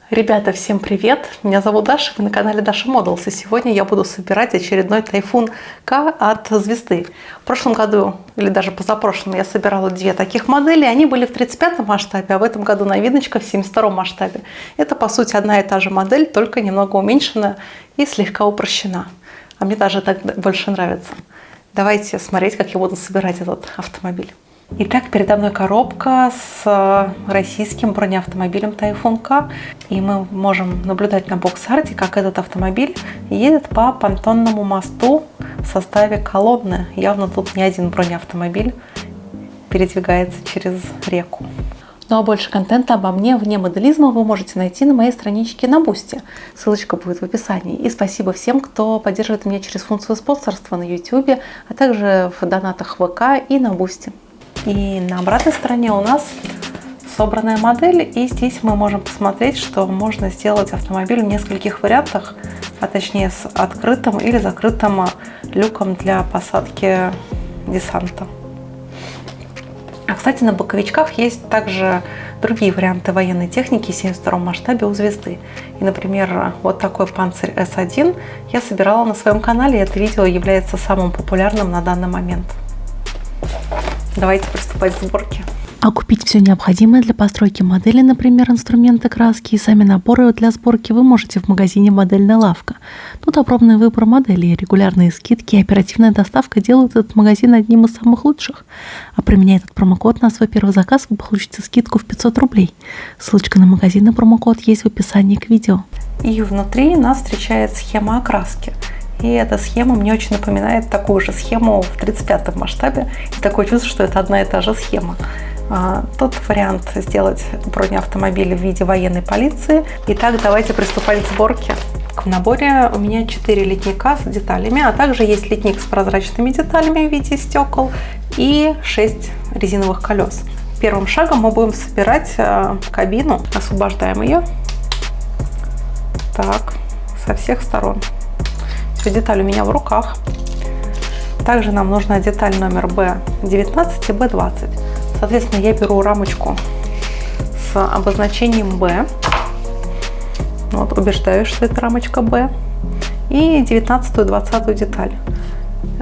Ребята, всем привет! Меня зовут Даша, вы на канале Dasha Models, и сегодня я буду собирать очередной Typhoon K от Звезды. В прошлом году, или даже позапрошлом, я собирала две таких модели, они были в 35 масштабе, а в этом году новиночка в 72 масштабе. Это, по сути, одна и та же модель, только немного уменьшена и слегка упрощена. А мне даже так больше нравится. Давайте смотреть, как я буду собирать этот автомобиль. Итак, передо мной коробка с российским бронеавтомобилем Typhoon K. И мы можем наблюдать на бокс-арте, как этот автомобиль едет по понтонному мосту в составе колонны. Явно тут не один бронеавтомобиль передвигается через реку. Ну а больше контента обо мне вне моделизма вы можете найти на моей страничке на Boosty. Ссылочка будет в описании. И спасибо всем, кто поддерживает меня через функцию спонсорства на YouTube, а также в донатах в ВК и на Boosty. И на обратной стороне у нас собранная модель, и здесь мы можем посмотреть, что можно сделать автомобиль в нескольких вариантах, а точнее с открытым или закрытым люком для посадки десанта. А кстати, на боковичках есть также другие варианты военной техники в 72 масштабе у Звезды. И, например, вот такой Панцирь С1 я собирала на своем канале, и это видео является самым популярным на данный момент. Давайте приступать к сборке. А купить все необходимое для постройки модели, например, инструменты, краски и сами наборы для сборки вы можете в магазине «Модельная лавка». Тут огромный выбор моделей, регулярные скидки и оперативная доставка делают этот магазин одним из самых лучших. А применяя этот промокод на свой первый заказ, вы получите скидку в 500 рублей. Ссылочка на магазин и промокод есть в описании к видео. И внутри нас встречает схема окраски. И эта схема мне очень напоминает такую же схему в 35 масштабе. И такое чувство, что это одна и та же схема. Тот вариант сделать бронеавтомобиль в виде военной полиции. Итак, давайте приступать к сборке. В наборе у меня 4 литника с деталями, а также есть литник с прозрачными деталями в виде стекол и 6 резиновых колес. Первым шагом мы будем собирать кабину. Освобождаем ее. Так, со всех сторон. Деталь у меня в руках. Также нам нужна деталь номер B19 и B20. Соответственно, я беру рамочку с обозначением B. Вот, убеждаюсь, что это рамочка B. И 19 и 20 деталь.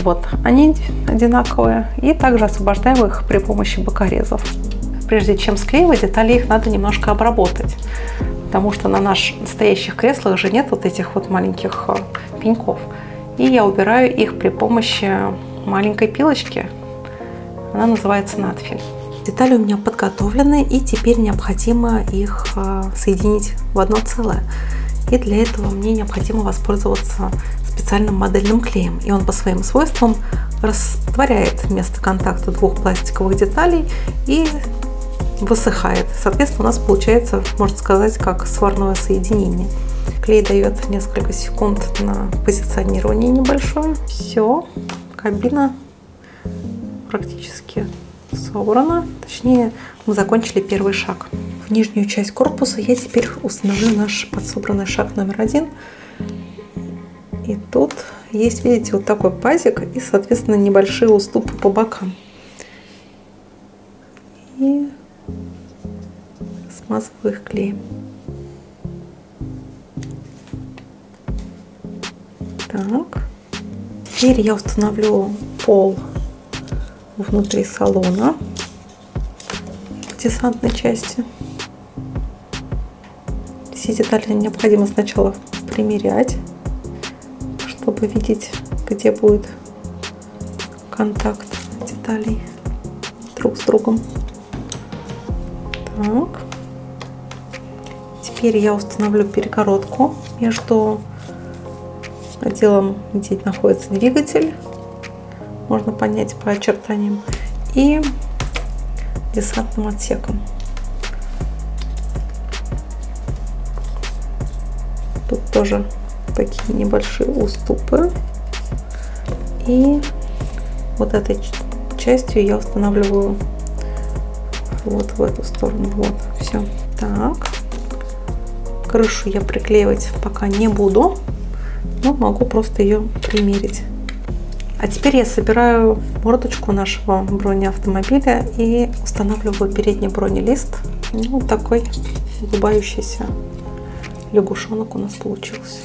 Вот, они одинаковые. И также освобождаем их при помощи бокорезов. Прежде чем склеивать детали, их надо немножко обработать. Потому что на наших настоящих креслах же нет вот этих вот маленьких пеньков. И я убираю их при помощи маленькой пилочки. Она называется надфиль. Детали у меня подготовлены, и теперь необходимо их соединить в одно целое. И для этого мне необходимо воспользоваться специальным модельным клеем. И он по своим свойствам растворяет место контакта двух пластиковых деталей и высыхает. Соответственно, у нас получается, можно сказать, как сварное соединение. Клей дает несколько секунд на позиционирование небольшое. Все, кабина практически собрана. Точнее, мы закончили первый шаг. В нижнюю часть корпуса я теперь установлю наш подсобранный шаг номер 1. И тут есть, видите, вот такой пазик и, соответственно, небольшие уступы по бокам. И смазываю их клеем. Так. Теперь я установлю пол внутри салона в десантной части. Все детали необходимо сначала примерять, чтобы видеть, где будет контакт деталей друг с другом. Так. Теперь я установлю перегородку между отделом, где находится двигатель, можно понять по очертаниям, и десантным отсеком. Тут тоже такие небольшие уступы. И вот этой частью я устанавливаю вот в эту сторону. Вот, все. Так. Крышу я приклеивать пока не буду, но могу просто ее примерить. А теперь я собираю мордочку нашего бронеавтомобиля и устанавливаю передний бронелист. Вот такой улыбающийся лягушонок у нас получился.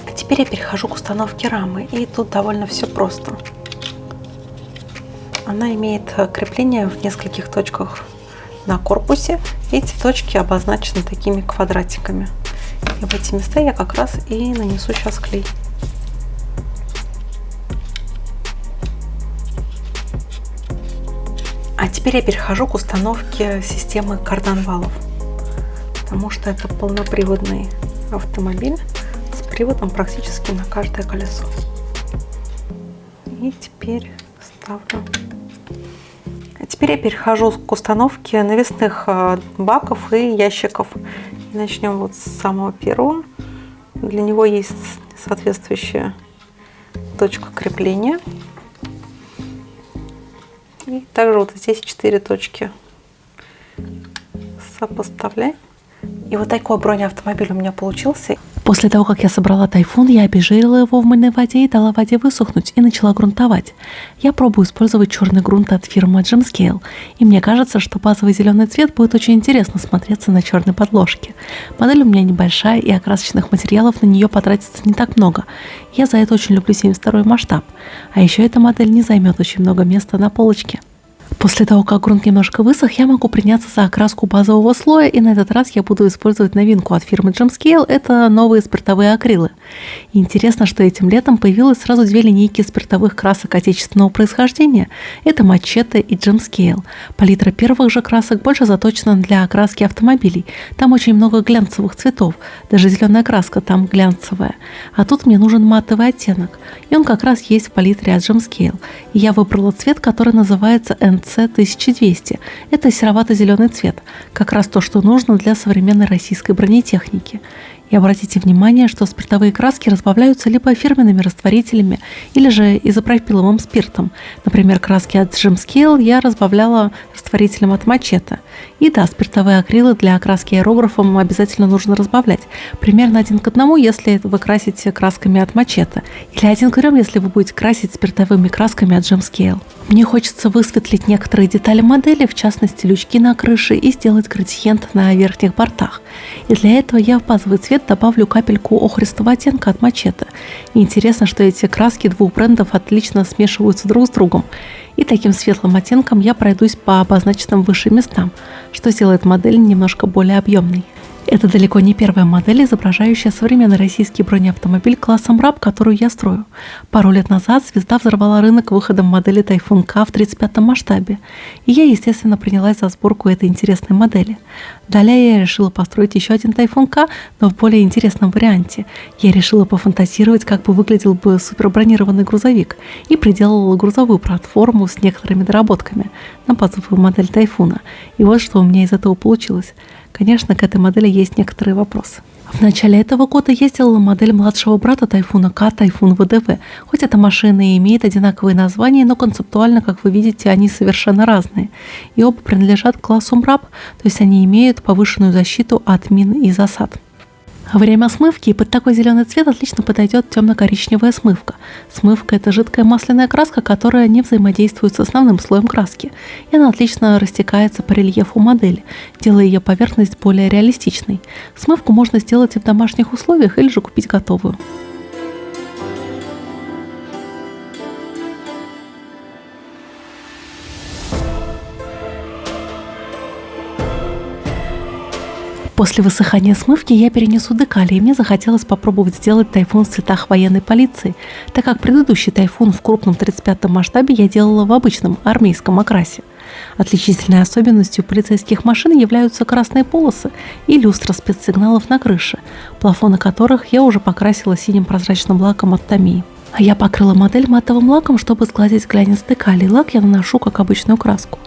А теперь я перехожу к установке рамы. И тут довольно все просто. Она имеет крепление в нескольких точках на корпусе. Эти точки обозначены такими квадратиками. И в эти места я как раз и нанесу сейчас клей. А теперь я перехожу к установке системы кардан-валов, потому что это полноприводный автомобиль с приводом практически на каждое колесо. И теперь ставлю. А теперь я перехожу к установке навесных баков и ящиков. И начнем вот с самого первого. Для него есть соответствующая точка крепления. И также вот здесь 4 точки. Сопоставляй. И вот такой бронеавтомобиль у меня получился. После того, как я собрала тайфун, я обезжирила его в мыльной воде и дала воде высохнуть и начала грунтовать. Я пробую использовать черный грунт от фирмы Gemscale, и мне кажется, что базовый зеленый цвет будет очень интересно смотреться на черной подложке. Модель у меня небольшая, и окрасочных материалов на нее потратится не так много. Я за это очень люблю 72-й масштаб. А еще эта модель не займет очень много места на полочке. После того, как грунт немножко высох, я могу приняться за окраску базового слоя, и на этот раз я буду использовать новинку от фирмы Gemscale. Это новые спиртовые акрилы. И интересно, что этим летом появилось сразу 2 линейки спиртовых красок отечественного происхождения. Это Machete и Gemscale. Палитра первых же красок больше заточена для окраски автомобилей. Там очень много глянцевых цветов. Даже зеленая краска там глянцевая. А тут мне нужен матовый оттенок. И он как раз есть в палитре от Gemscale. И я выбрала цвет, который называется NC1200. Это серовато-зеленый цвет. Как раз то, что нужно для современной российской бронетехники. И обратите внимание, что спиртовые краски разбавляются либо фирменными растворителями, или же изопропиловым спиртом. Например, краски от Gemscale я разбавляла растворителем от Machete. И да, спиртовые акрилы для окраски аэрографом обязательно нужно разбавлять. Примерно 1 к 1, если вы красите красками от Machete. Или 1 к 3, если вы будете красить спиртовыми красками от Gemscale. Мне хочется высветлить некоторые детали модели, в частности лючки на крыше, и сделать градиент на верхних бортах. И для этого я в базовый цвет добавлю капельку охристого оттенка от Machete. И интересно, что эти краски двух брендов отлично смешиваются друг с другом. И таким светлым оттенком я пройдусь по обозначенным выше местам, что сделает модель немножко более объемной. Это далеко не первая модель, изображающая современный российский бронеавтомобиль класса МРАП, которую я строю. Пару лет назад звезда взорвала рынок выходом модели Typhoon K в 35-м масштабе, и я, естественно, принялась за сборку этой интересной модели. Далее я решила построить еще один Typhoon K, но в более интересном варианте. Я решила пофантазировать, как бы выглядел бы супербронированный грузовик, и приделала грузовую платформу с некоторыми доработками на базовую модель Тайфуна. И вот что у меня из этого получилось. Конечно, к этой модели есть некоторые вопросы. В начале этого года я сделала модель младшего брата Тайфуна К, Тайфун ВДВ. Хоть эта машина и имеет одинаковые названия, но концептуально, как вы видите, они совершенно разные. И оба принадлежат к классу МРАП, то есть они имеют повышенную защиту от мин и засад. Время смывки, и под такой зеленый цвет отлично подойдет темно-коричневая смывка. Смывка – это жидкая масляная краска, которая не взаимодействует с основным слоем краски, и она отлично растекается по рельефу модели, делая ее поверхность более реалистичной. Смывку можно сделать и в домашних условиях, или же купить готовую. После высыхания смывки я перенесу декали, и мне захотелось попробовать сделать тайфун в цветах военной полиции, так как предыдущий тайфун в крупном 35-м масштабе я делала в обычном армейском окрасе. Отличительной особенностью полицейских машин являются красные полосы и люстра спецсигналов на крыше, плафоны которых я уже покрасила синим прозрачным лаком от Tamiya. А я покрыла модель матовым лаком, чтобы сгладить глянец декали. Лак я наношу как обычную краску.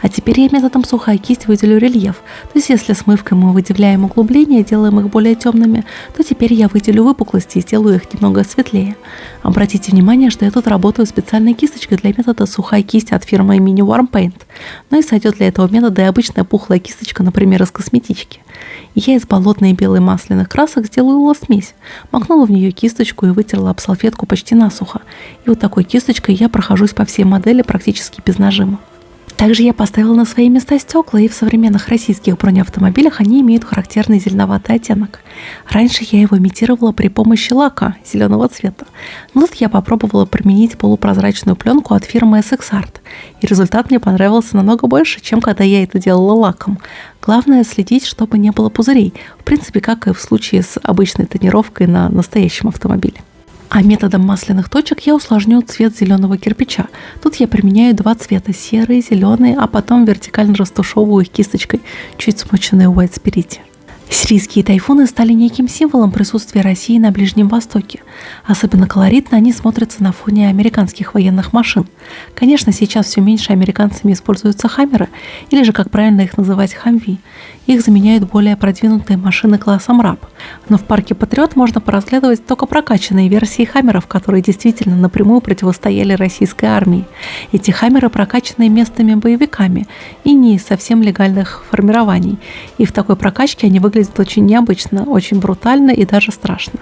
А теперь я методом сухая кисть выделю рельеф. То есть если смывкой мы выделяем углубления, делаем их более темными, то теперь я выделю выпуклости и сделаю их немного светлее. Обратите внимание, что я тут работаю специальной кисточкой для метода сухая кисть от фирмы Mini Warm Paint. Но и сойдет для этого метода и обычная пухлая кисточка, например, из косметички. И я из болотной и белой масляных красок сделаю смесь. Макнула в нее кисточку и вытерла об салфетку почти насухо. И вот такой кисточкой я прохожусь по всей модели практически без нажима. Также я поставила на свои места стекла, и в современных российских бронеавтомобилях они имеют характерный зеленоватый оттенок. Раньше я его имитировала при помощи лака зеленого цвета, но тут я попробовала применить полупрозрачную пленку от фирмы SX Art, и результат мне понравился намного больше, чем когда я это делала лаком. Главное следить, чтобы не было пузырей, в принципе, как и в случае с обычной тонировкой на настоящем автомобиле. А методом масляных точек я усложню цвет зеленого кирпича. Тут я применяю два цвета – серый, зеленый, а потом вертикально растушевываю их кисточкой, чуть смоченной White Spirit. Сирийские тайфуны стали неким символом присутствия России на Ближнем Востоке. Особенно колоритно они смотрятся на фоне американских военных машин. Конечно, сейчас все меньше американцами используются хаммеры, или же, как правильно их называть, хамви. Их заменяют более продвинутые машины класса МРАП. Но в парке Патриот можно поразглядывать только прокачанные версии хаммеров, которые действительно напрямую противостояли российской армии. Эти хаммеры прокачаны местными боевиками и не из совсем легальных формирований. И в такой прокачке они выглядят очень необычно, очень брутально и даже страшно.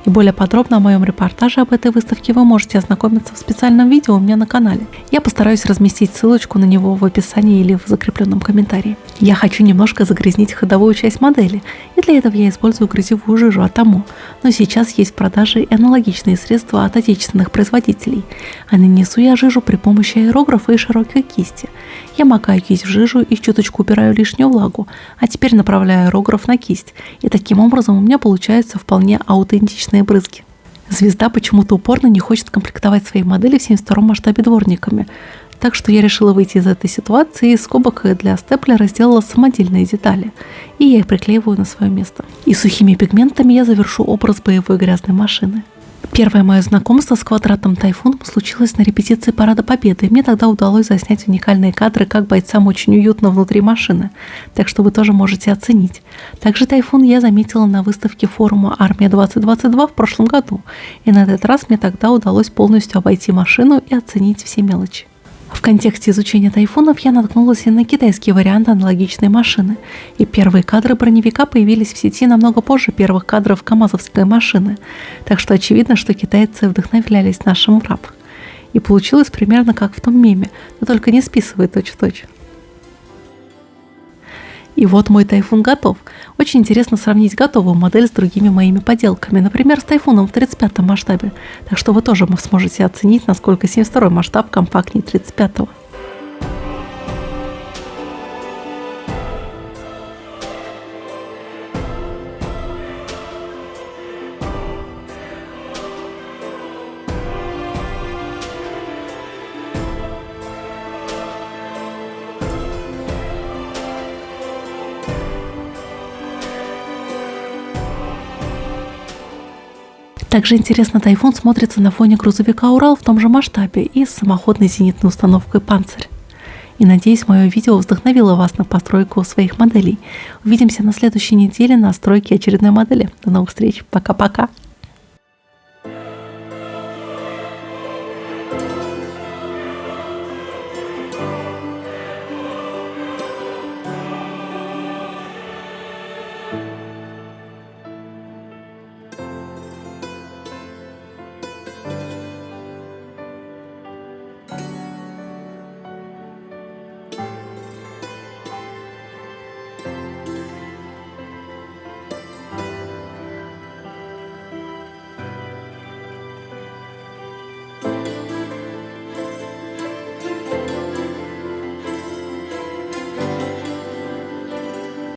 И более подробно о моем репортаже об этой выставке вы можете ознакомиться в специальном видео у меня на канале. Я постараюсь разместить ссылочку на него в описании или в закрепленном комментарии. Я хочу немножко загрязнить ходовую часть модели, и для этого я использую грязевую жижу от АМО. Но сейчас есть в продаже и аналогичные средства от отечественных производителей. А нанесу я жижу при помощи аэрографа и широкой кисти. Я макаю кисть в жижу и чуточку убираю лишнюю влагу, а теперь направляю аэрограф на кисть. И таким образом у меня получаются вполне аутентичные брызги. Звезда почему-то упорно не хочет комплектовать свои модели в 72-м масштабе дворниками. Так что я решила выйти из этой ситуации и из скобок для степлера сделала самодельные детали. И я их приклеиваю на свое место. И сухими пигментами я завершу образ боевой грязной машины. Первое мое знакомство с квадратным тайфуном случилось на репетиции Парада Победы. Мне тогда удалось заснять уникальные кадры, как бойцам очень уютно внутри машины. Так что вы тоже можете оценить. Также тайфун я заметила на выставке форума «Армия-2022» в прошлом году. И на этот раз мне тогда удалось полностью обойти машину и оценить все мелочи. В контексте изучения тайфунов я наткнулась и на китайский вариант аналогичной машины. И первые кадры броневика появились в сети намного позже первых кадров камазовской машины. Так что очевидно, что китайцы вдохновлялись нашим МРАП. И получилось примерно как в том меме, но только не списывай точь-в-точь. И вот мой тайфун готов. Очень интересно сравнить готовую модель с другими моими поделками, например, с тайфуном в 35-м масштабе. Так что вы тоже сможете оценить, насколько 72-й масштаб компактнее 35-го. Также интересно, тайфун смотрится на фоне грузовика «Урал» в том же масштабе и с самоходной зенитной установкой «Панцирь». И надеюсь, мое видео вдохновило вас на постройку своих моделей. Увидимся на следующей неделе на стройке очередной модели. До новых встреч. Пока-пока.